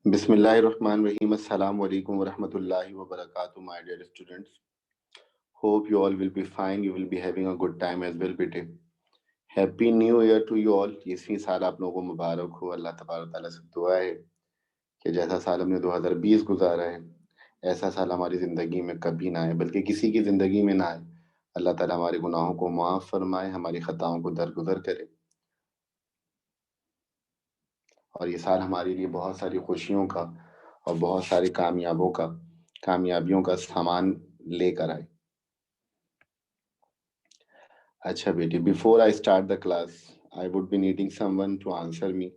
Bismillahirrahmanirrahim. Assalamu alaikum wa rahmatullahi wa barakatuh, my dear students. Hope you all will be fine. You will be having a good time as well, bete. Happy New Year to you all. इसी साल आप लोगों को मुबारक हो। अल्लाह तबारक ताला से दुआ है कि जैसा साल हमने 2020 गुजारा है, ऐसा साल हमारी ज़िंदगी में कभी ना आए, बल्कि किसी की ज़िंदगी में ना आए। अल्लाह ताला हमारे गुनाहों को माफ़ फरमाए, हमारी ख़ताओं को दरगुजर करे और ये साल हमारे लिए बहुत सारी खुशियों का और बहुत सारी कामयाबियों का सामान लेकर आए। अच्छा बेटी, before I start the class I would be needing someone to answer me.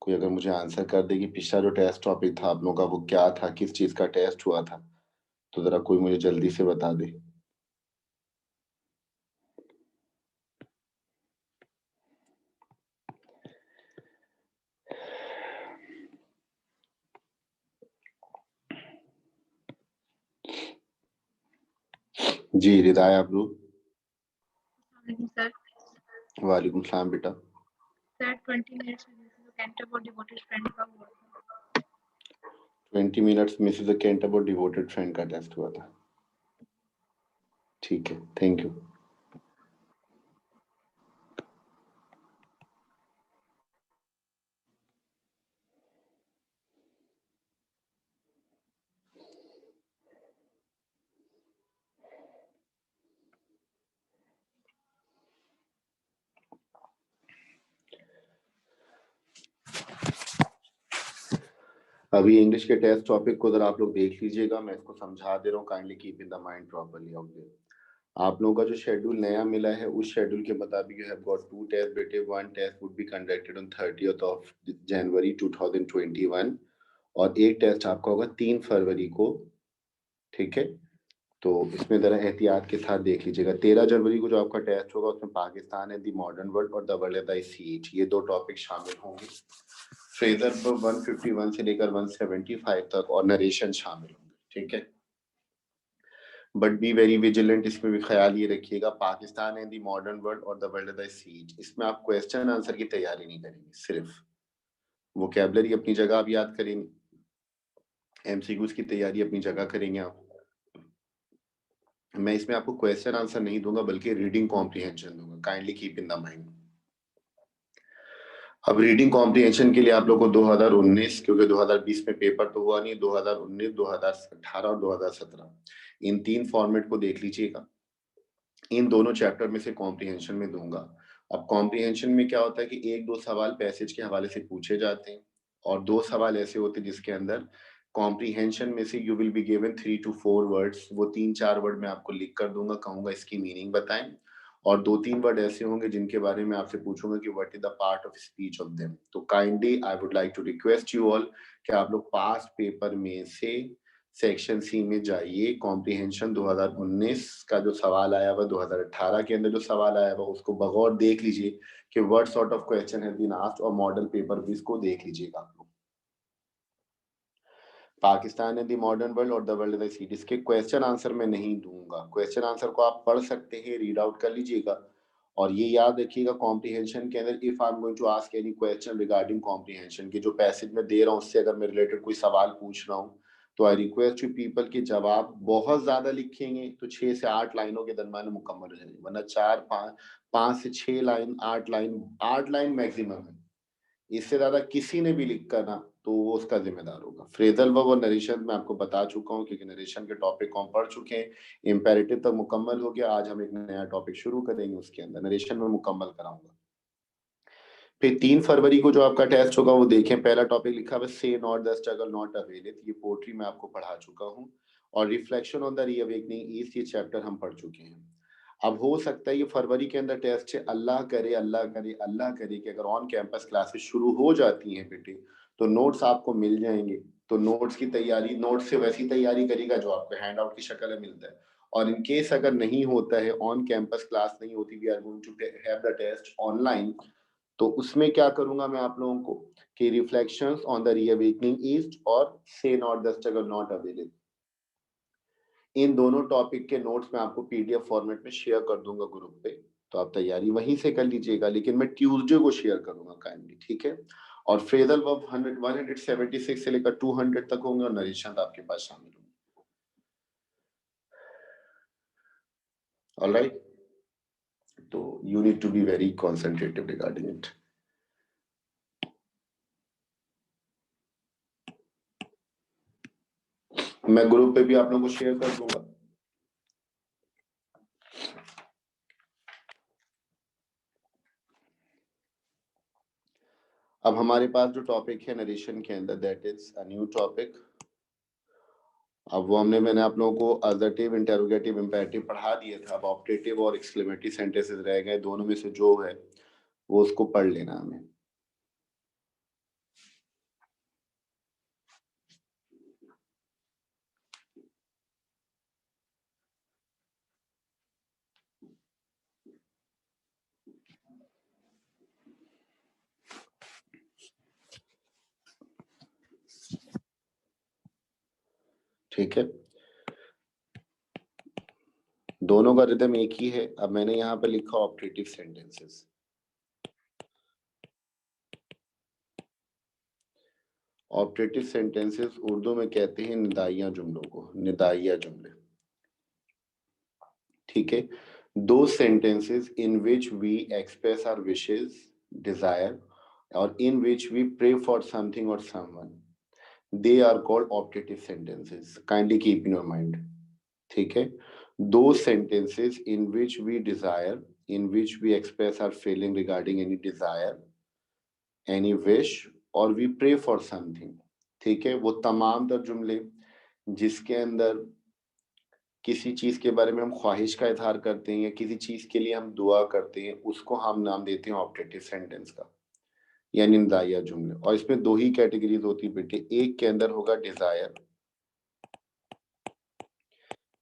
कोई अगर मुझे आंसर कर दे कि पिछला जो टेस्ट टॉपिक था आप लोगों का वो क्या था, किस चीज का टेस्ट हुआ था, तो जरा कोई मुझे जल्दी से बता दे। जी रिदाया अब्रू। सर वालेकुम सलाम बेटा। सर 20 मिनट्स में कैंटरबरी डिवोटेड फ्रेंड का हुआ था। 20 minutes Mrs Canterbury devoted friend का टेस्ट हुआ था। ठीक है, थैंक यू। अभी इंग्लिश के टेस्ट टॉपिक को जरा आप लोग देख लीजिएगा, मैं इसको समझा दे रहा हूँ। Kindly keep in the mind properly out there. आप लोगों का जो शेड्यूल नया मिला है उस शेड्यूल के मुताबिक यू हैव गॉट 2 टेस्ट बेटे। One test would be conducted on 30th of January 2021 और एक टेस्ट आपका होगा 3 फरवरी को। ठीक है, तो इसमें जरा एहतियात के साथ देख लीजिएगा। 13 जनवरी को जो आपका टेस्ट होगा उसमें Pakistan and the modern world और द वर्ल्ड बाय सीट, ये 2 टॉपिक शामिल होंगे। फ्रेजर पर 151 से लेकर 175 तक और नरेशन शामिल होंगे। ठीक है, बट बी वेरी विजिलेंट। इसमें भी ख्याल ये रखिएगा, Pakistan and the modern world और द वर्ल्ड बाय सीट, इसमें आप क्वेश्चन आंसर की तैयारी नहीं करेंगे, सिर्फ वोकैबुलरी अपनी जगह आप याद करेंगे, एमसीक्यूज की तैयारी अपनी जगह करेंगे आप। मैं इसमें आपको क्वेश्चन आंसर नहीं दूंगा बल्कि रीडिंग कॉम्प्रिहेंशन दूंगा। Kindly keep in the mind. अब रीडिंग कॉम्प्रिहेंशन के लिए आप लोग को 2019, क्योंकि 2020 में पेपर तो हुआ नहीं, 2019, 2018 और 2017 इन 3 फॉर्मेट को देख लीजिएगा। इन दोनों चैप्टर में से कॉम्प्रिहेंशन में दूंगा। अब कॉम्प्रिहेंशन में क्या होता है कि 1-2 सवाल पैसेज के हवाले से पूछे जाते हैं और 2 सवाल ऐसे होते हैं जिसके अंदर कॉम्प्रिहेंशन में से you will be given 3 to 4 words. वो 3-4 वर्ड मैं आपको लिख कर दूंगा, कहूंगा इसकी मीनिंग बताएं, और 2-3 वर्ड ऐसे होंगे जिनके बारे में आपसे पूछूंगा कि what is the part of speech of them. तो kindly I would like to request you all कि आप लोग पास्ट पेपर में से सेक्शन सी में जाइए। कॉम्प्रिहेंशन 2019 का जो सवाल आया हुआ, 2018 के अंदर जो सवाल आया हुआ, उसको बगौर देख लीजिए कि what sort of question has been asked, और मॉडल पेपर भी इसको देख लीजिएगा आप लोग। Pakistan and the modern world और द वर्ल्ड बाय सीट, इसके क्वेश्चन आंसर मैं नहीं दूंगा। क्वेश्चन आंसर को आप पढ़ सकते हैं, रीड आउट कर लीजिएगा और ये याद रखिएगा कॉम्प्रिहेंशन के अंदर if I am going to ask any question regarding comprehension की जो पैसेज में दे रहा हूँ उससे अगर मैं रिलेटेड कोई सवाल पूछ रहा हूँ, तो आई रिक्वेस्ट यू पीपल के जवाब बहुत ज्यादा लिखेंगे तो 6 से 8 लाइनों के दरम्यान मुकम्मल हो जाएंगे, वरना 5 से 6 लाइन, 8 लाइन मैक्सिमम है। इससे ज्यादा किसी ने भी लिख कर ना तो वो उसका जिम्मेदार होगा। फ्रेजल वर्ब और नरेशन मैं आपको बता चुका हूँ, क्योंकि नरेशन के टॉपिक को हम पढ़ चुके हैं। इम्पेरेटिव तक मुकम्मल हो गया, आज हम एक नया टॉपिक शुरू करेंगे, उसके अंदर नरेशन में मुकम्मल कराऊंगा। फिर 3 फरवरी को जो आपका टेस्ट होगा वो देखें, पहला टॉपिक लिखा हुआ से नॉट द स्ट्रगल नॉट अवेलेड, ये पोट्री मैं आपको पढ़ा चुका हूँ, और reflection on the reawakening east, ये चैप्टर हम पढ़ चुके हैं। अब हो सकता है ये फरवरी के अंदर टेस्ट है, अल्लाह करे अल्लाह करे अल्लाह करे कि अगर ऑन कैंपस क्लासेस शुरू हो जाती हैं बेटे तो नोट्स आपको मिल जाएंगे। तो नोट्स की तैयारी, नोट्स से वैसी तैयारी करेगा जो आपको हैंड आउट की शक्ल में मिलता है। और इन केस अगर नहीं होता है, ऑन कैंपस क्लास नहीं होती, we are going to have the test online, तो उसमें क्या करूंगा मैं आप लोगों को कि reflections on the reawakening east और से not the struggle not available, इन दोनों टॉपिक के नोट्स मैं आपको पीडीएफ फॉर्मेट में शेयर कर दूंगा ग्रुप पे, तो आप तैयारी वहीं से कर लीजिएगा, लेकिन मैं ट्यूसडे को शेयर करूंगा काइंडली। ठीक है, और फ्रेजल वर्ब 176 से लेकर 200 तक होंगे और नरेशन आपके पास शामिल होंगे। ऑलराइट, तो you need to be very concentrated regarding it. मैं ग्रुप पे भी आप लोगों को शेयर कर दूंगा। अब हमारे पास जो टॉपिक है नरेशन के अंदर, that is a new topic. अब वो मैंने आप लोगों को अजर्टिव, इंटेरोगेटिव, इंपेरेटिव पढ़ा दिया था। अब ऑप्टेटिव और एक्सक्लेमेटरी सेंटेंसेस रह गए, दोनों में से जो है वो उसको पढ़ लेना हमें। ठीक है, दोनों का रिदम एक ही है। अब मैंने यहाँ पर लिखा optative sentences. Optative sentences Urdu में कहते हैं निदाइया जुमलों को, निदाइया जुमले। ठीक है, दो sentences in which we express our wishes, desire, और in which we pray for something और someone, they are called optative sentences. Kindly keep in your mind. ठीक है, दो sentences in which we desire, in which we express our feeling regarding any desire, any wish, और we pray for something। ठीक है, वो तमाम तर जुमले जिसके अंदर किसी चीज के बारे में हम ख्वाहिश का इजहार करते हैं या किसी चीज के लिए हम दुआ करते हैं, उसको हम नाम देते हैं ऑप्टेटिव सेंटेंस का, यानी निदाइया जुमले। और इसमें दो ही कैटेगरीज होती है बेटे, एक के अंदर होगा डिजायर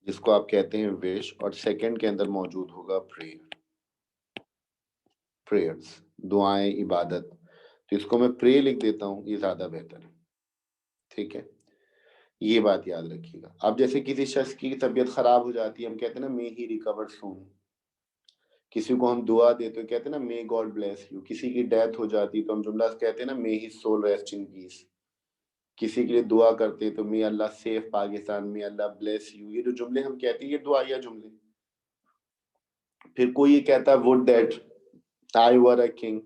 जिसको आप कहते हैं विश, और सेकंड के अंदर मौजूद होगा प्रेयर, प्रेयर्स, दुआएं, इबादत। तो इसको मैं प्रे लिख देता हूं, ये ज्यादा बेहतर है। ठीक है, ये बात याद रखिएगा। अब जैसे किसी शख्स की तबीयत खराब हो जाती है, हम कहते हैं ना मे ही रिकवर सून। किसी को हम दुआ देते हैं, कहते हैं ना मे गॉड ब्लेस यू। किसी की डेथ हो जाती है तो हम जुमला कहते हैं ना may his soul rest in peace. किसी के लिए दुआ करते हैं तो may Allah safe Pakistan, may Allah bless you. ये जो जुमले हम कहते हैं ये दुआया जुमले। फिर कोई ये कहता है would that I were a king,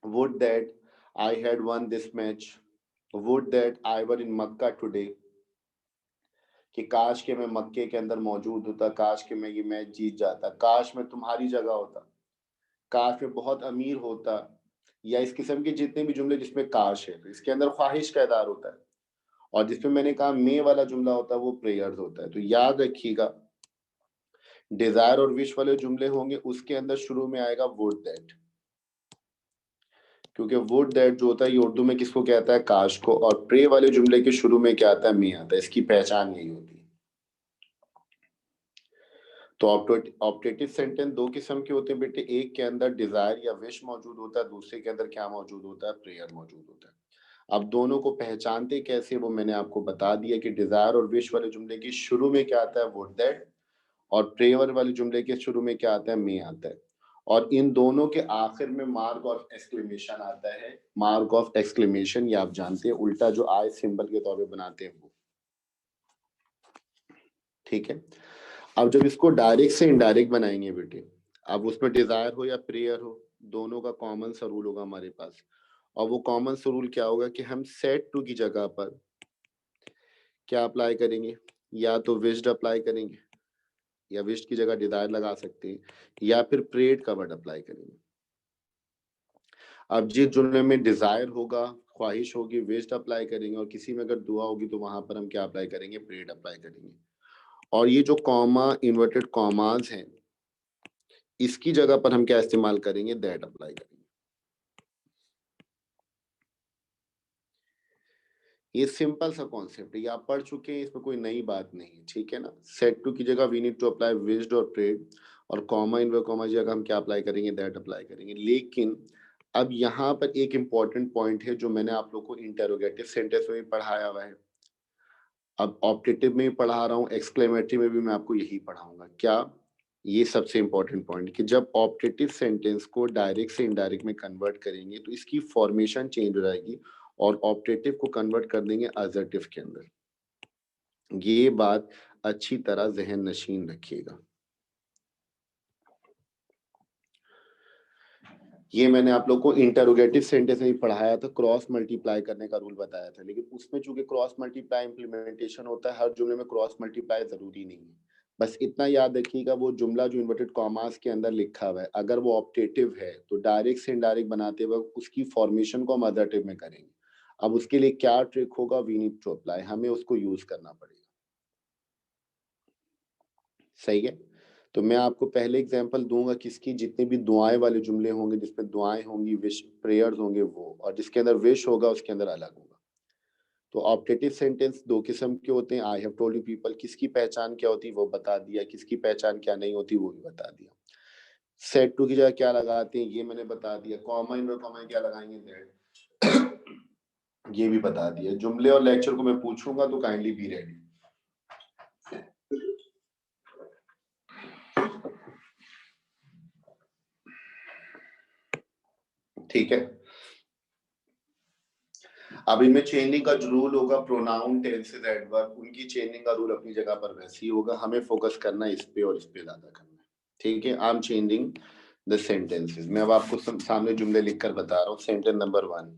would that I had one this match, would that I were in Mecca today, कि काश के मैं मक्के के अंदर मौजूद होता, काश के मैं ये मैच जीत जाता, काश मैं तुम्हारी जगह होता, काश मैं बहुत अमीर होता, या इस किस्म के जितने भी जुमले जिसमें काश है, तो इसके अंदर ख्वाहिश का इज़हार होता है। और जिसमें मैंने कहा मे वाला जुमला होता है वो प्रेयर्स होता है। तो याद रखिएगा, डिजायर और विश वाले जुमले होंगे उसके अंदर शुरू में आएगा वुड दैट, क्योंकि वुड दैट जो होता है ये उर्दू में किसको कहता है, काश को। और प्रे वाले जुमले के शुरू में क्या आता है, मे आता है। इसकी पहचान यही होती है। तो ऑप्टेटिव सेंटेंस दो किस्म के होते हैं बेटे, एक के अंदर डिजायर या विश मौजूद होता है, दूसरे के अंदर क्या मौजूद होता है, प्रेयर मौजूद होता है। अब दोनों को पहचानते कैसे वो मैंने आपको बता दिया कि डिजायर और विश वाले जुमले के शुरू में क्या आता है, वुड दैट, और प्रेयर वाले जुमले के शुरू में क्या आता है, मे आता है। और इन दोनों के आखिर में मार्क ऑफ एक्सक्लेमेशन आता है। मार्क ऑफ एक्सक्लेमेशन ये आप जानते हैं, उल्टा जो आई सिंबल के तौर पे बनाते हैं वो। ठीक है, अब जब इसको डायरेक्ट से इनडायरेक्ट बनाएंगे बेटे, अब उसमें डिजायर हो या प्रेयर हो, दोनों का कॉमन सा रूल होगा हमारे पास। और वो कॉमन सा रूल क्या होगा कि हम सेट टू की जगह पर क्या अप्लाई करेंगे, या तो विश्ड अप्लाई करेंगे, या विश्ड की जगह डिजायर लगा सकते हैं, या फिर प्रेड का वर्ड अप्लाई करेंगे। अब जिस जुमले में डिजायर होगा, ख्वाहिश होगी, विश्ड अप्लाई करेंगे, और किसी में अगर दुआ होगी तो वहां पर हम क्या अप्लाई करेंगे, प्रेड अप्लाई करेंगे। और ये जो कॉमा, इन्वर्टेड कॉमास हैं, इसकी जगह पर हम क्या इस्तेमाल करेंगे, दैट अप्लाई करेंगे। ये सिंपल सा कॉन्सेप्ट है, ये आप पढ़ चुके हैं, इसमें कोई नई बात नहीं है। ठीक है ना, सेट टू की जगह we need to apply wished और प्रेड, और कॉमा इन्वर्टेड कॉमा की जगह हम क्या अप्लाई करेंगे, दैट अप्लाई करेंगे। लेकिन अब यहाँ पर एक इंपॉर्टेंट पॉइंट है जो मैंने आप लोग को इंटेरोगेटिव सेंटेंस में भी पढ़ाया हुआ है, अब ऑप्टेटिव में भी पढ़ा रहा हूँ, एक्सक्लेमेटरी में भी मैं आपको यही पढ़ाऊंगा। क्या ये सबसे इंपॉर्टेंट पॉइंट कि जब ऑप्टेटिव सेंटेंस को डायरेक्ट से इनडायरेक्ट में कन्वर्ट करेंगे तो इसकी फॉर्मेशन चेंज हो जाएगी और ऑप्टेटिव को कन्वर्ट कर देंगे असर्टिव के अंदर। ये बात अच्छी तरह जहन नशीन रखिएगा। ये मैंने आप लोग को इंटरोगेटिव सेंटेंस में भी पढ़ाया था, क्रॉस मल्टीप्लाई करने का रूल बताया था, लेकिन उसमें चूंकि क्रॉस मल्टीप्लाई इंप्लीमेंटेशन होता है, हर जुमले में क्रॉस मल्टीप्लाई जरूरी नहीं है। बस इतना याद रखिएगा, वो जुमला जो इन्वर्टेड कॉमास के अंदर लिखा हुआ है, अगर वो ऑप्टेटिव है तो डायरेक्ट से इनडायरेक्ट बनाते वक्त उसकी फॉर्मेशन को हम अदर्टिव में करेंगे। अब उसके लिए क्या ट्रिक होगा, वी नीड टू अप्लाई, हमें उसको यूज करना पड़ेगा। सही है। तो मैं आपको पहले एग्जांपल दूंगा किसकी, जितने भी दुआएं वाले जुमले होंगे जिसमें दुआएं होंगी, विश प्रेयर्स होंगे वो, और जिसके अंदर विश होगा उसके अंदर अलग होगा। तो ऑप्टेटिव सेंटेंस दो किस्म के होते हैं, I have told you people, किसकी पहचान क्या होती है वो बता दिया, किसकी पहचान क्या नहीं होती वो भी बता दिया। सेट टू की जगह क्या लगाते हैं ये मैंने बता दिया, कॉमा इन कॉमा क्या लगाएंगे दैट ये भी बता दिया। जुमले और लेक्चर को मैं पूछूंगा तो काइंडली बी रेडी। ठीक है। अब इनमें चेंजिंग का जो रूल होगा, प्रोनाउन टेंसेस एडवर्ब, उनकी चेंजिंग का रूल अपनी जगह पर वैसे ही होगा, हमें फोकस करना है इस पे और इस पे ज्यादा करना है। ठीक है। I am changing the sentences. मैं अब आपको सामने जुमले लिखकर बता रहा हूँ। सेंटेंस नंबर 1,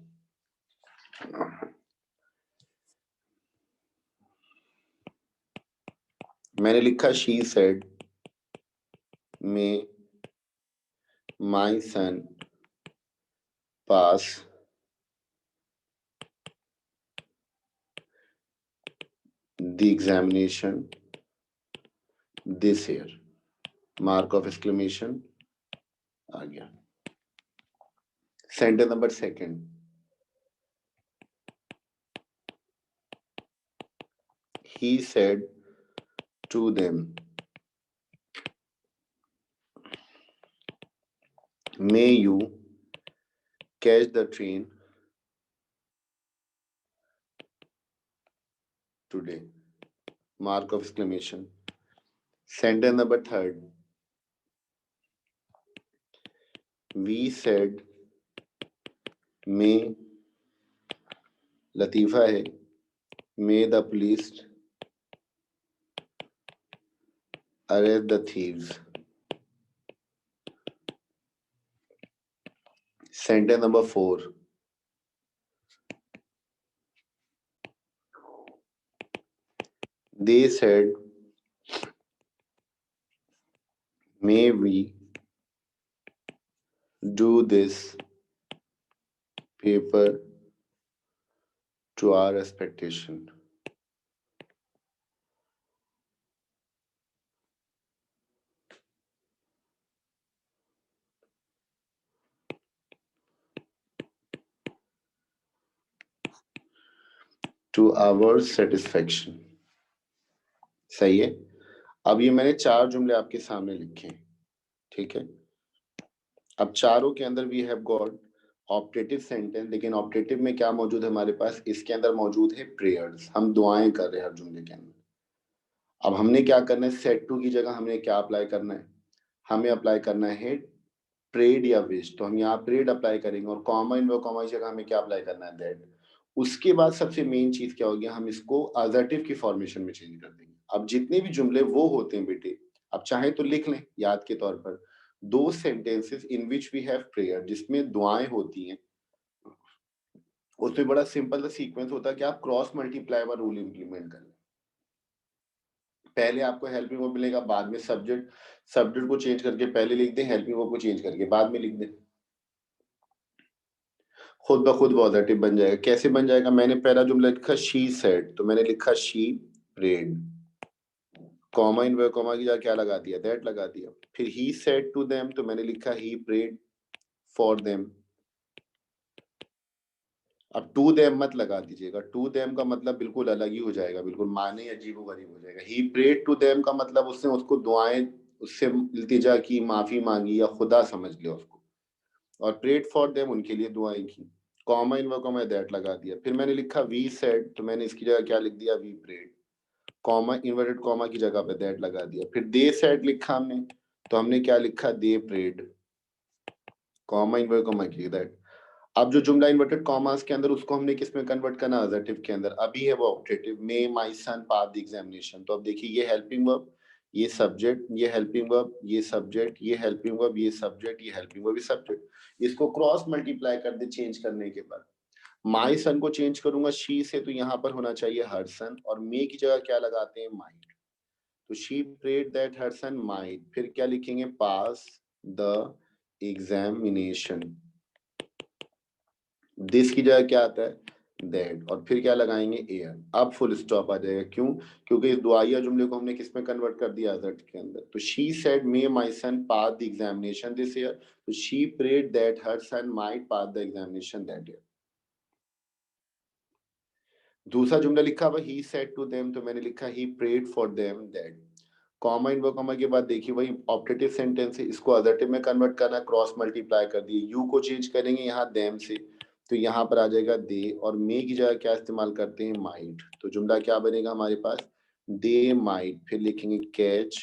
मैंने लिखा she said may my son pass the examination this year, mark of exclamation आ गया। Sentence number 2, he said to them, may you catch the train today, mark of exclamation. Sentence number 3, we said may, लतीफा है, may the police arrest the thieves. Sentence number 4, they said may we do this paper to our expectation. To our satisfaction. सही है। अब ये मैंने 4 जुमले आपके सामने लिखे हैं। ठीक है। अब चारों के अंदर we have got optative sentence, लेकिन ऑप्टेटिव में क्या मौजूद है हमारे पास, इसके अंदर मौजूद है प्रेयर्स, हम दुआएं कर रहे हैं हर जुमले के अंदर। अब हमने क्या करना है, सेट टू की जगह हमें क्या अप्लाई करना है, हमें अप्लाई करना है प्रेड या विश, तो हम यहाँ प्रेड अप्लाई करेंगे, और कॉमा इन कॉमा की जगह हमें क्या अप्लाई करना है, दैट। उसके बाद सबसे मेन चीज क्या होगी, हम इसको असर्टिव की फॉर्मेशन में चेंज कर देंगे। अब जितने भी जुमले वो होते हैं बेटे, अब चाहे तो लिख लें याद के तौर पर, दो sentences in which we have prayer, जिसमें दुआएं होती हैं, उसमें बड़ा सिंपल सा सीक्वेंस होता है कि आप क्रॉस मल्टीप्लाई वाला रूल इंप्लीमेंट कर लें। पहले आपको हेल्पिंग वर्ब मिलेगा, बाद में सब्जेक्ट, सब्जेक्ट को चेंज करके पहले लिख दें, हेल्पिंग वर्ब को चेंज करके बाद में लिख दें, खुद ब खुद पॉजिटिव बन जाएगा। कैसे बन जाएगा, मैंने पहला जुमला लिखा शी सेड, तो मैंने लिखा शी प्रेड, कॉमा इन व कॉमा की जगह क्या लगा दिया, दैट लगा दिया। फिर ही सेड टू देम, तो मैंने लिखा ही प्रेड फॉर देम। अब टू देम मत लगा दीजिएगा, टू देम का मतलब बिल्कुल अलग ही हो जाएगा, बिल्कुल माने अजीबोगरीब हो जाएगा। ही प्रेड टू देम का मतलब उसने उसको दुआएं, उससे इल्तिजा की, माफी मांगी या खुदा समझ लिया उसको, और प्रेड फॉर देम उनके लिए दुआएं की, कॉमा इन कॉमा दैट लगा दिया। फिर मैंने लिखा वी सेड, तो मैंने इसकी जगह क्या लिख दिया, we prayed, comma inverted comma की जगह पे दैट लगा दिया। फिर दे सेड लिखा हमने, तो हमने क्या लिखा, they prayed, comma invert comma की दैट। अब जो जुमला इन्वर्टेड कॉमास के अंदर उसको हमने किस में कन्वर्ट करना, अजर्टिव के अंदर। अभी है वो objective, may my son pass the examination. तो अब देखिए ये हेल्पिंग वर्ब, ये सब्जेक्ट, ये हेल्पिंग वर्ब, ये सब्जेक्ट, ये हेल्पिंग वर्ब, ये सब्जेक्ट, ये हेल्पिंग वर्ब, ये सब्जेक्ट। इसको क्रॉस मल्टीप्लाई कर दे चेंज करने के बाद। माय सन को चेंज करूंगा शी से, तो यहाँ पर होना चाहिए हर सन, और मे की जगह क्या लगाते हैं, माइट। तो she prayed that her son might, फिर क्या लिखेंगे, पास द एग्जामिनेशन। दिस की जगह क्या आता है, दैट, और फिर क्या लगाएंगे, एयर। अब फुल स्टॉप आ जाएगा, क्यों, क्योंकि इस दुआया जुमले को हमने किस में कन्वर्ट कर दिया, अजर्ट के अंदर। तो she said may my son pass the examination this year, तो she prayed that her son might pass the examination that year. दूसरा जुमला लिखा हुआ ही सेड टू देम, तो मैंने लिखा he prayed for them that. Comma in comma के बाद देखिए वही ऑप्टेटिव सेंटेंस है, इसको अजर्टिव में कन्वर्ट करना, क्रॉस मल्टीप्लाई कर दिए, यू को चेंज करेंगे यहाँ देम से, तो यहाँ पर आ जाएगा दे, और मे की जगह क्या इस्तेमाल करते हैं, माइट। तो जुमला क्या बनेगा हमारे पास, दे माइट, फिर लिखेंगे कैच,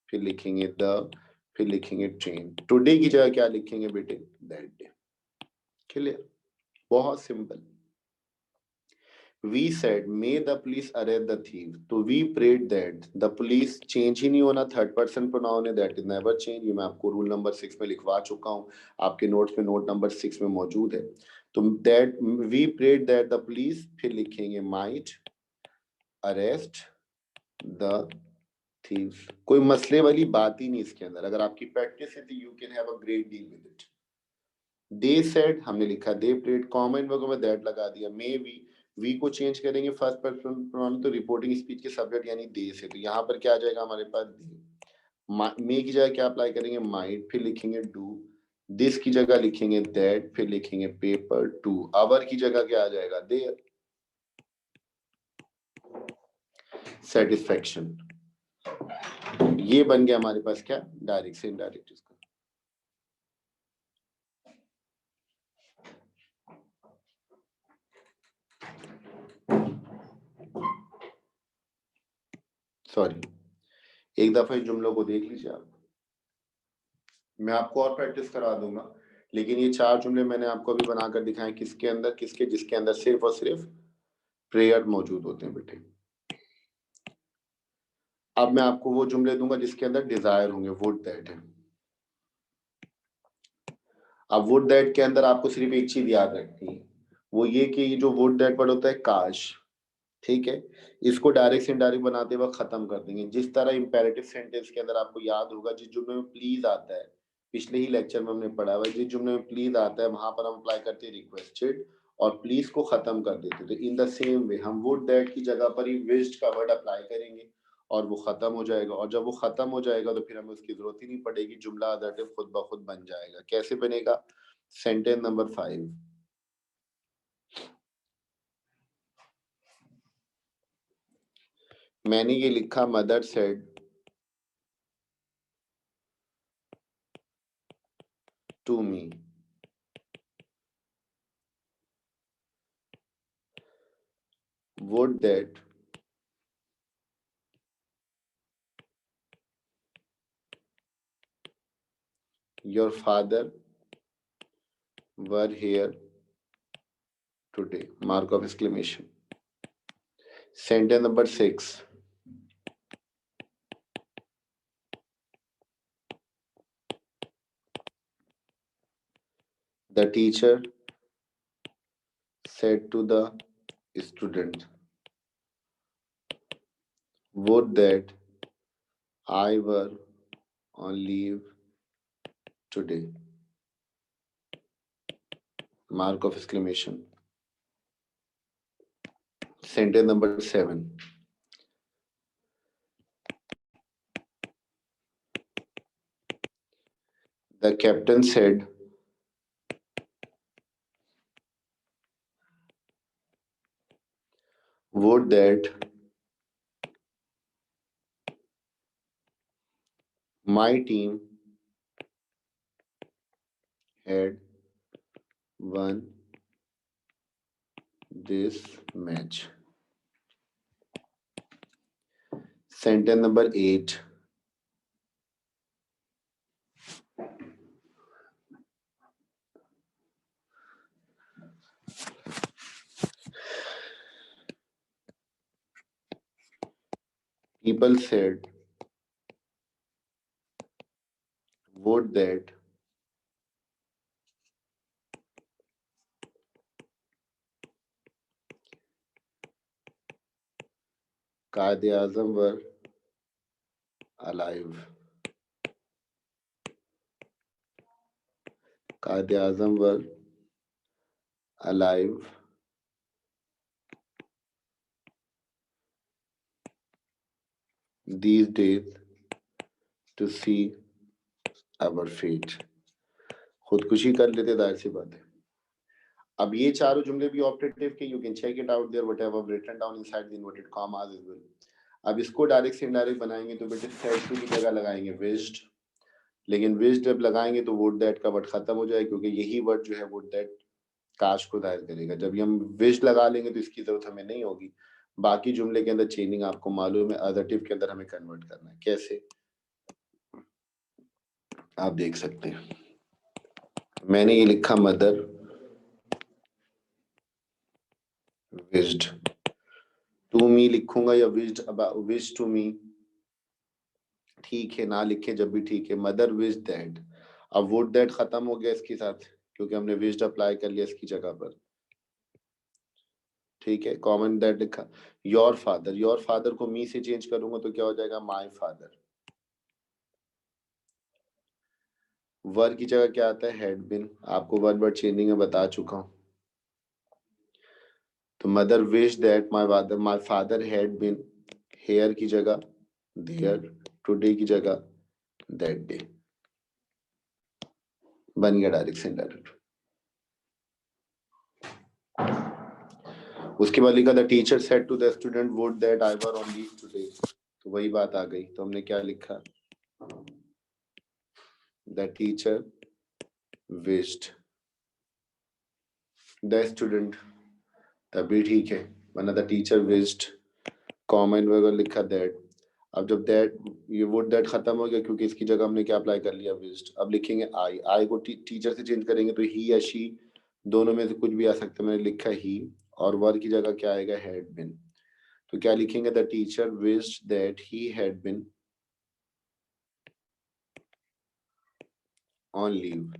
फिर लिखेंगे द, फिर लिखेंगे ट्रेन। टुडे की जगह क्या लिखेंगे बेटे, दैट डे। क्लियर, बहुत simple. We said may the police arrest the thief, तो we prayed that the police, change ही नहीं होना, थर्ड पर्सन प्रोनाउन है, दैट इज नेवर चेंज। ये मैं आपको रूल नंबर 6 में लिखवा चुका हूँ, आपके नोट्स में नोट नंबर 6 में मौजूद है। तो that we prayed that the police, फिर लिखेंगे माइट अरेस्ट द थीव्स। कोई मसले वाली बात ही नहीं इसके अंदर, अगर आपकी प्रैक्टिस है तो you can have a great deal with it. They said हमने लिखा दे प्रेड, कॉमन वर्ग में दैट लगा दिया। मे वी को चेंज करेंगे फर्स्ट पर्सन प्रोनाउन, तो रिपोर्टिंग स्पीच के सब्जेक्ट यानी दे से, तो यहाँ पर क्या आ जाएगा हमारे पास, दे। मे की जगह क्या अप्लाई करेंगे, माइट, फिर लिखेंगे डू। दिस की जगह लिखेंगे दैट, फिर लिखेंगे पेपर टू। आवर की जगह क्या आ जाएगा, देयर। सेटिस्फेक्शन, ये बन गया हमारे पास क्या, डायरेक्ट से इनडायरेक्ट इसका। सॉरी, एक दफा इन जुमलों को देख लीजिए आप, मैं आपको और प्रैक्टिस करा दूंगा, लेकिन ये 4 जुमले मैंने आपको अभी बनाकर दिखाए, किसके अंदर, किसके, जिसके अंदर सिर्फ और सिर्फ प्रेयर मौजूद होते हैं बेटे। अब मैं आपको वो जुमले दूंगा जिसके अंदर डिजायर होंगे, वुड दैट है। अब वुड दैट के अंदर आपको सिर्फ एक चीज याद रखनी है, वो ये कि ये जो वुड दैट वर्ड होता है, काश, ठीक है, इसको डायरेक्ट से इनडायरेक्ट बनाते वक्त खत्म कर देंगे। जिस तरह इंपेरेटिव सेंटेंस के अंदर आपको याद होगा, जिस जुमले में प्लीज आता है, पिछले ही लेक्चर में हमने पढ़ा हुआ है, जिस जुमले में प्लीज आता है वहां पर हम अप्लाई करते हैं रिक्वेस्टेड, और प्लीज को खत्म कर देते। तो इन द सेम वे हम वुड दैट की जगह पर ही विश्ड का वर्ड अप्लाई करेंगे, और वो खत्म हो जाएगा, और जब वो खत्म हो जाएगा तो फिर हमें उसकी जरूरत ही नहीं पड़ेगी, जुमला अदर्टिव खुद ब खुद बन जाएगा। कैसे बनेगा, सेंटेंस नंबर 5, मैंने ये लिखा, mother said to me, would that your father were here today, mark of exclamation. Sentence number 6, the teacher said to the student, would that I were on leave today, mark of exclamation. Sentence number 7, the captain said, would that my team had won this match. Sentence number 8, people said, would that, कायदे आजम were alive. कायदे आजम were alive these days to see our fate. खुदकुशी कर लेते, जाहिर सी बात है। अब ये चारों जुमले भी ऑप्टेटिव के, you can check it out there whatever written down inside the inverted commas as well. अब इसको डायरेक्ट से इनडायरेक्ट बनाएंगे तो बेटे सेड टू की जगह लगाएंगे विश्ड, लेकिन विश्ड जब लगाएंगे तो वुड दैट का वर्ड खत्म हो जाएगा, क्योंकि यही वर्ड जो है वुड दैट काश को दायर करेगा। जब हम विश्ड लगा लेंगे तो इसकी जरूरत हमें नहीं होगी। बाकी जुमले के अंदर चेंजिंग आपको मालूम है, अडजेक्टिव के अंदर हमें कन्वर्ट करना है। कैसे आप देख सकते हैं, मैंने ये लिखा मदर विश्ड टू मी लिखूंगा या wished about wish to me, ठीक है, ना लिखे जब भी ठीक है। मदर विश दैट, अब वुड दैट खत्म हो गया इसके साथ, क्योंकि हमने विश्ड अप्लाई कर लिया इसकी जगह पर, ठीक है। कॉमन दैट लिखा। योर फादर को मी से चेंज करूंगा तो क्या हो जाएगा, माय फादर। वर की जगह क्या आता है, हैड बिन। आपको वर्ड चेंजिंग में बता चुका हूं। तो mother wish that my father had been here की जगह देयर, टुडे की जगह दैट डे, बन गया डायरेक्ट से इनडायरेक्ट। उसके बाद लिखा the teacher said to the student would that I were on leave today, तो वही बात आ गई। तो हमने क्या लिखा, the teacher wished the student, तभी ठीक है, वरना द टीचर विश्ड कॉमन वगैरह लिखा दैट। अब जब दैट ये वुड दैट खत्म हो गया, क्योंकि इसकी जगह हमने क्या अप्लाई कर लिया, विश्ड। अब लिखेंगे आई को टीचर से चेंज करेंगे तो ही या शी दोनों में से कुछ भी आ सकता है। मैंने लिखा ही, और वर की जगह क्या आएगा, हैड बिन। तो क्या लिखेंगे, the teacher wished that he had been on leave,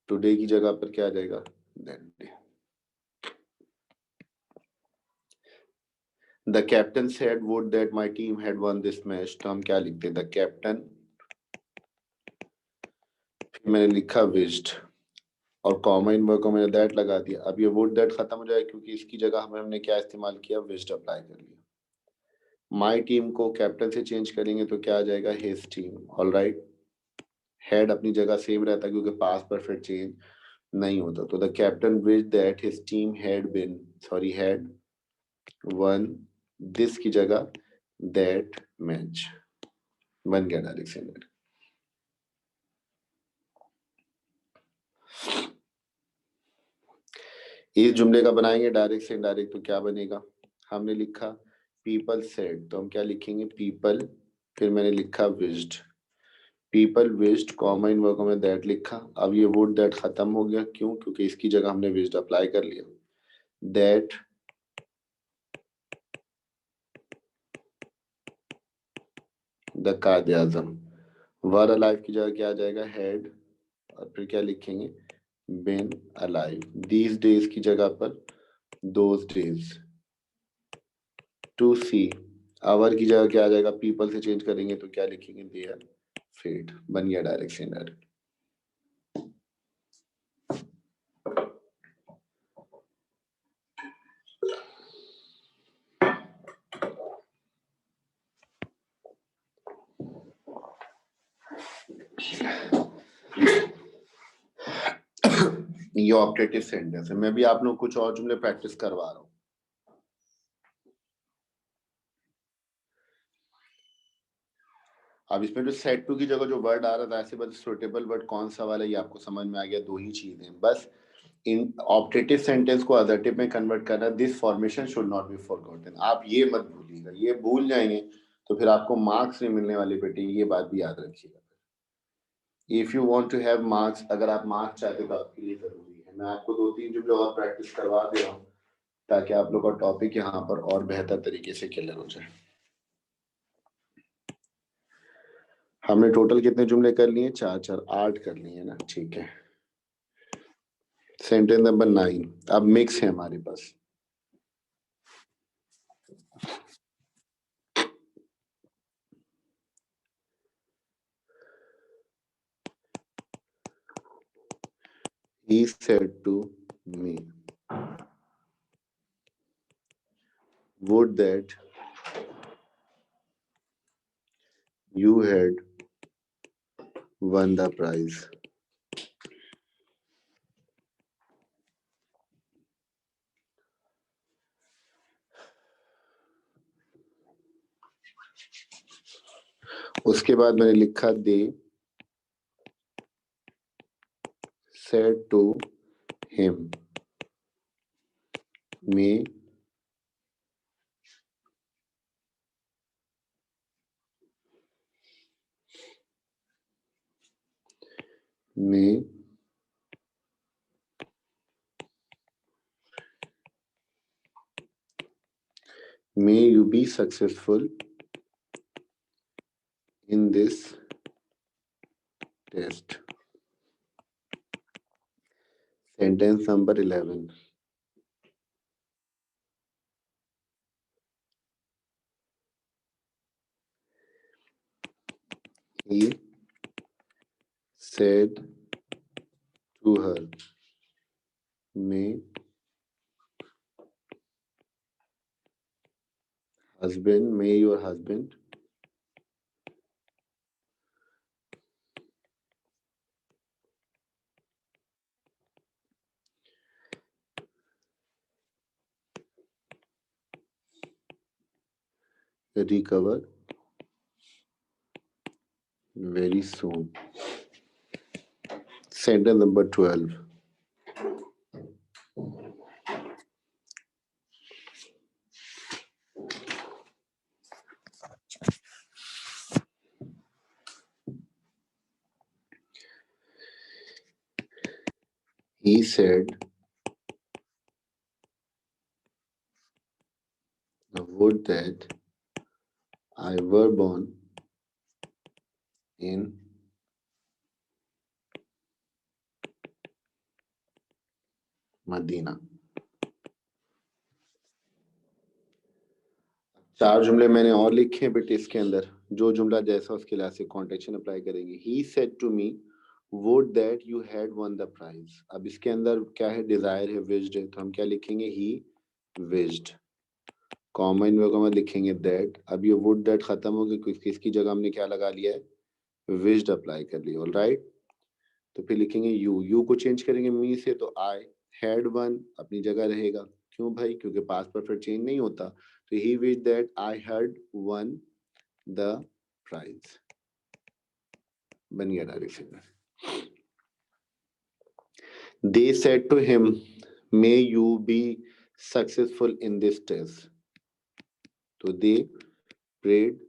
today की जगह पर क्या आ जाएगा, that day. The captain said would that my team had one this match, तो हम क्या लिखते हैं, द कैप्टन, फिर मैंने लिखा विश्ड, और कॉमन वर्ड को मैंने दैट लगा दिया। अब ये वुड दैट खत्म हो जाएगा, क्योंकि इसकी जगह हमने क्या इस्तेमाल किया, विश्ड अप्लाई कर लिया। माय टीम को कैप्टन से चेंज करेंगे तो क्या आ जाएगा, हिज टीम। ऑलराइट, हेड अपनी जगह सेम रहता है, क्योंकि पास्ट परफेक्ट चेंज नहीं होता। तो the captain wish that his team had one this की जगह दैट मैच, बन गया डायरेक्ट सेंडर। इस जुमले का बनाएंगे डायरेक्ट से इनडायरेक्ट, तो क्या बनेगा, हमने लिखा पीपल सेड, तो हम क्या लिखेंगे, पीपल, फिर मैंने लिखा wished, people wished common work में दैट लिखा। अब ये वुड दैट खत्म हो गया, क्यों, क्योंकि इसकी जगह हमने विश्ड अप्लाई कर लिया। दैट द कायदे आजम, वर अलाइव की जगह क्या आ जाएगा, हैड, और फिर क्या लिखेंगे, बिन अलाइव। दीज डेज की जगह पर those days, to see. Our की जगह क्या आ जाएगा, पीपल से चेंज करेंगे तो क्या लिखेंगे, देयर फेट, बन गया डायरेक्ट से इनडायरेक्ट। ये ऑप्टेटिव सेंटेंस है। मैं भी आप लोग कुछ और जुमले प्रैक्टिस करवा रहा हूँ। अब इसमें जो सेट टू की जगह जो वर्ड आ रहा था, ऐसे बस सुटेबल वर्ड कौन सा वाला, ये आपको समझ में आ गया। दो ही चीजें बस, इन ऑप्टेटिव सेंटेंस को अडजेक्टिव में कन्वर्ट करना। This formation should not be forgotten, आप ये मत भूलिएगा। ये भूल जाएंगे तो फिर आपको मार्क्स नहीं मिलने वाले बेटे, ये बात भी याद रखिएगा। If you want to have marks, अगर आप मार्क्स चाहते हो तो आपके लिए जरूरी है। मैं आपको 2-3 जुमले और प्रैक्टिस करवा दे रहा हूँ, ताकि आप लोग का टॉपिक यहाँ पर और बेहतर तरीके से क्लियर हो जाए। हमने टोटल कितने जुमले कर लिए? 4 4 8 कर लिए ना, ठीक है। सेंटेंस नंबर 9, अब मिक्स है हमारे पास। He said to me, would that you had won the prize. उसके बाद मैंने लिखा दे said to him, may you be successful in this test. Sentence number 11. He said to her, may your husband recover very soon. Sentence number 12. He said, would that I were born in Madina. 4 जुमले मैंने और लिखे हैं बेटे इसके अंदर, जो जुमला जैसा उसके लिए से कॉन्टेक्शन अप्लाई करेंगे। He said to me would that you had won the prize. अब इसके अंदर क्या है? डिजायर है, विश्ड है, तो हम क्या लिखेंगे? He wished. कॉमन में लिखेंगे दैट। अब ये वुड दैट खत्म हो गया, किसकी जगह हमने क्या लगा लिया है? विश्ड अप्लाई कर लिया। ऑलराइट, तो फिर लिखेंगे यू को चेंज करेंगे मी से, तो आई हैड वन अपनी जगह रहेगा। क्यों भाई? क्योंकि पास्ट परफेक्ट चेंज नहीं होता। तो he wish that I had won the prize. बन गया direction. They said to him may you be successful in this test. तो they prayed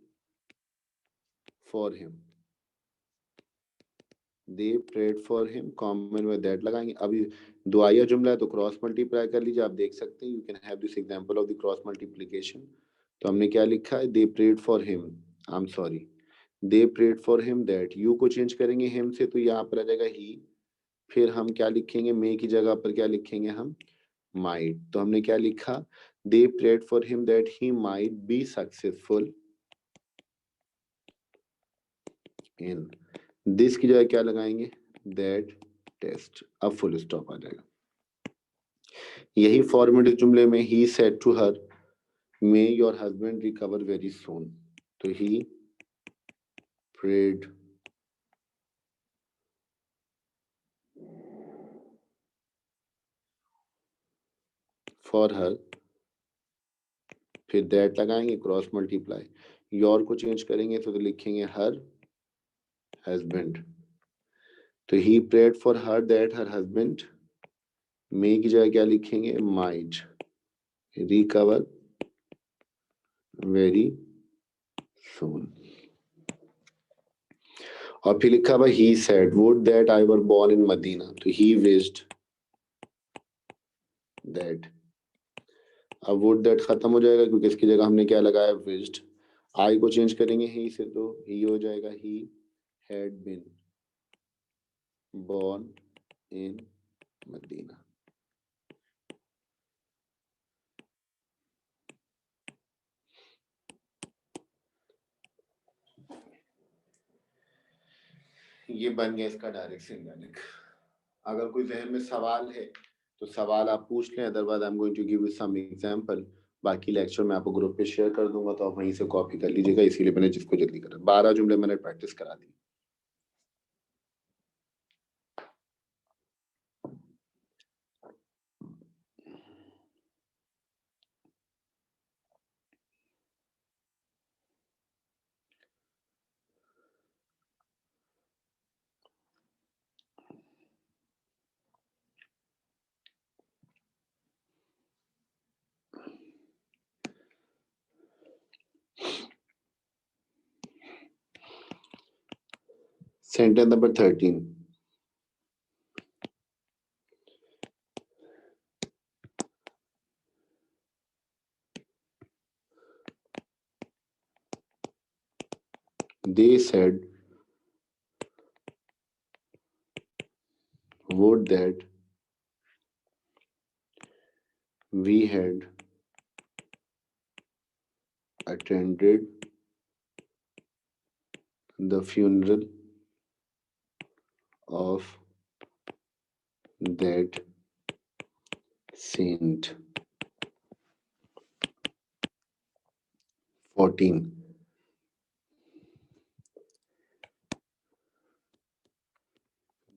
for him. They prayed for him, common में that लगाएंगे। अभी दुआया जुमला है तो क्रॉस मल्टीप्लाई कर लीजिए। आप देख सकते हैं, you can have this example of the cross multiplication. तो हमने क्या लिखा है? They prayed for him, I am sorry, they prayed for him that. You को चेंज करेंगे हिम से, तो यहाँ पर आ जाएगा ही। फिर हम क्या लिखेंगे? मे की जगह पर क्या लिखेंगे हम? माइट। तो हमने क्या लिखा? They prayed for him that he might be successful in this की जगह क्या लगाएंगे? That test. अब फुल स्टॉप आ जाएगा। यही फॉर्मेट इस जुमले में he said to her may your husband recover very soon. तो ही प्रेड फॉर हर, फिर दैट लगाएंगे, क्रॉस मल्टीप्लाई। योर को चेंज करेंगे तो लिखेंगे हर हस्बैंड। तो he prayed for her that her husband, may की जगह क्या लिखेंगे? Might recover very soon. और फिर लिखा हुआ he said would that I were born in Madina. तो ही विश्ड दैट। अब वुड दैट खत्म हो जाएगा क्योंकि इसकी जगह हमने क्या लगाया? विश्ड। आई को चेंज करेंगे ही से, तो ही हो जाएगा ही had been born in Medina. ये बन गया इसका डायरेक्ट सिंबॉलिक। अगर कोई जहन में सवाल है तो सवाल आप पूछ लें, otherwise I am going to give you some example. बाकी लेक्चर मैं आपको ग्रुप पे शेयर कर दूंगा तो आप वहीं से कॉपी कर लीजिएगा, इसीलिए मैंने जिसको जल्दी करा 12 जुमले मैंने प्रैक्टिस करा दी। Sentence number 13. They said, would that we had attended the funeral of that saint. 14.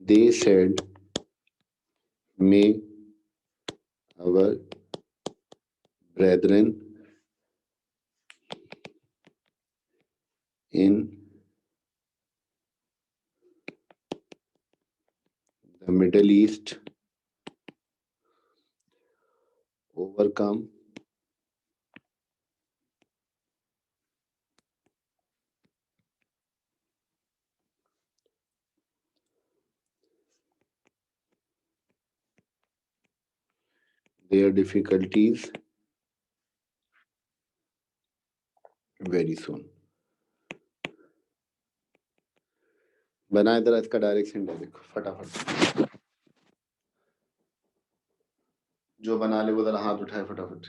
They said, may our brethren in the Middle East overcome their difficulties very soon. बनाए जरा इसका डायरेक्ट सेंटेंस देखो फटाफट, जो बना ले वो जरा हाथ उठाए फटाफट।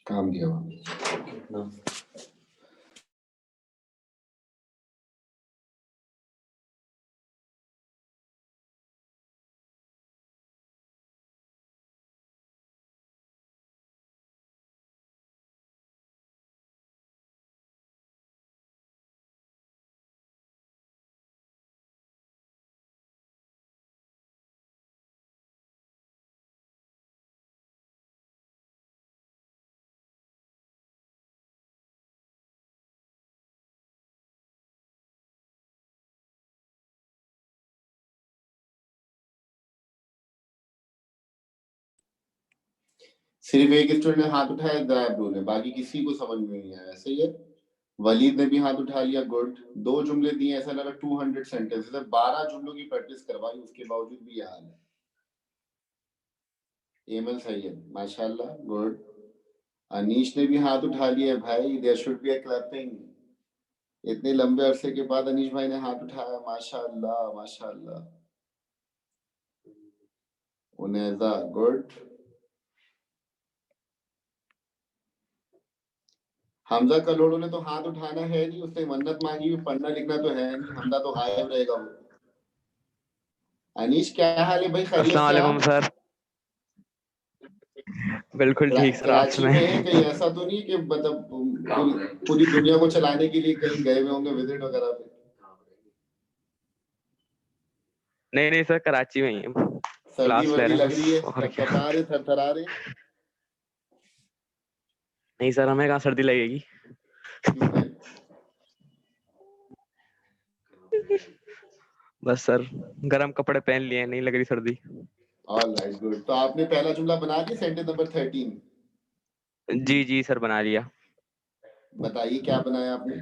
काम दिया हुआ सिर्फ एक स्टूडेंट ने हाथ उठाया ब्रो ने, बाकी किसी को समझ में नहीं आया। सही है, वलीद ने भी हाथ उठा लिया, गुड। 2 जुमले दिए, ऐसा लगा 200 सेंटेंसेस है, 12 जुमलों की प्रैक्टिस करवाई, उसके बावजूद भी यह हाल है। एमन सही है, माशाल्लाह, गुड। अनीश ने भी हाथ उठा लिया भाई, there should be a clapping. इतने लंबे अरसे के बाद अनीश भाई ने हाथ उठाया, माशाल्लाह माशाल्लाह। उनेजा, गुड। हमजा कलोड़ो ने तो हाथ उठाना है नहीं, उसने मन्नत मांगी हुई, पढ़ना लिखना तो है नहीं, हमजा तो गायब रहेगा वो। अनीश क्या हाल है भाई, खैरियत से? अस्सलाम वालेकुम सर। बिल्कुल ठीक सर, आप कराची में है कहीं? ऐसा तो नहीं कि मतलब पूरी दुनिया को चलाने के लिए कहीं गए हुए होंगे विजिट वगैरह पे? नहीं सर, कराची में ही है। सर्दी क्लास ले वर्दी रहे लग रही है, हैं और क्या। कपकपा रहे, थरथरा रहे? नहीं सर, हमें कहाँ सर्दी लगेगी। क्यों है? बस सर गर्म कपड़े पहन लिए, नहीं लग रही सर्दी। All right, good. तो आपने पहला जुमला बना दिया, सेंटेंस नंबर 13। जी जी सर, बना लिया। बताइए क्या बनाया आपने?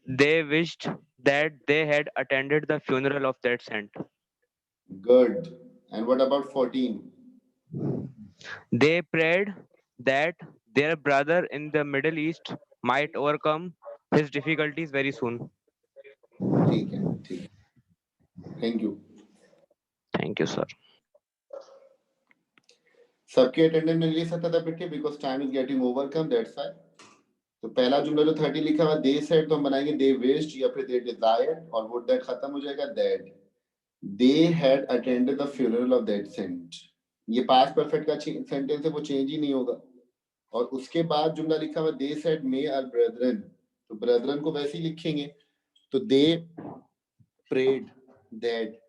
They wished that they had attended the funeral of that saint. Good. And what about 14? They prayed that their brother in the Middle East might overcome his difficulties very soon. ठीक है, ठीक है, thank you. Thank you, sir. सबके attendance में ले सकता था बेटे, because time is getting overcome, that's why. तो पहला जुमला जो 30 लिखा हुआ दे सेड, तो हम बनाएंगे दे विश्ड या फिर दे डिजायर्ड, और वुड दैट खत्म हो जाएगा that. They had attended the funeral of that saint, ये पास्ट परफेक्ट का सेंटेंस है, वो चेंज ही नहीं होगा। और उसके बाद जुमला लिखा हुआ they said may our brethren, तो ब्रेदरन को वैसे ही लिखेंगे। तो they prayed that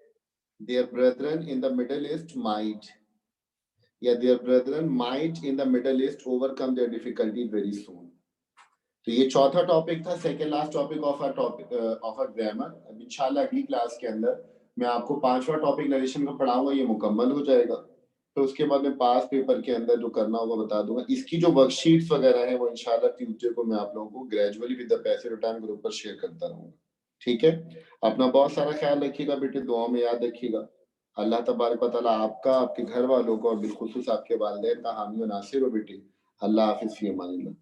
their brethren in the middle east might, या their brethren might in the middle east overcome their difficulties very soon. तो ये चौथा टॉपिक था, second last topic of our grammar. अब इंशाल्लाह अगली क्लास के अंदर मैं आपको पांचवा टॉपिक नरेशन का पढ़ाऊंगा, ये मुकम्मल हो जाएगा। तो उसके बाद मैं पास पेपर के अंदर जो करना होगा बता दूंगा। इसकी जो वर्कशीट्स वगैरह है वो इंशाल्लाह ट्यूसडे को मैं आप लोगों को gradually with the passive time group पर शेयर करता रहूंगा। ठीक है, अपना बहुत सारा ख्याल रखिएगा बेटे, दुआ में याद रखिएगा। अल्लाह तबारक व तआला आपका, आपके घर वालों को और बिलखुसूस आपके वालिदैन का हामी और नासिर हो बेटे। अल्लाह हाफिज़, फी अमानिल्लाह।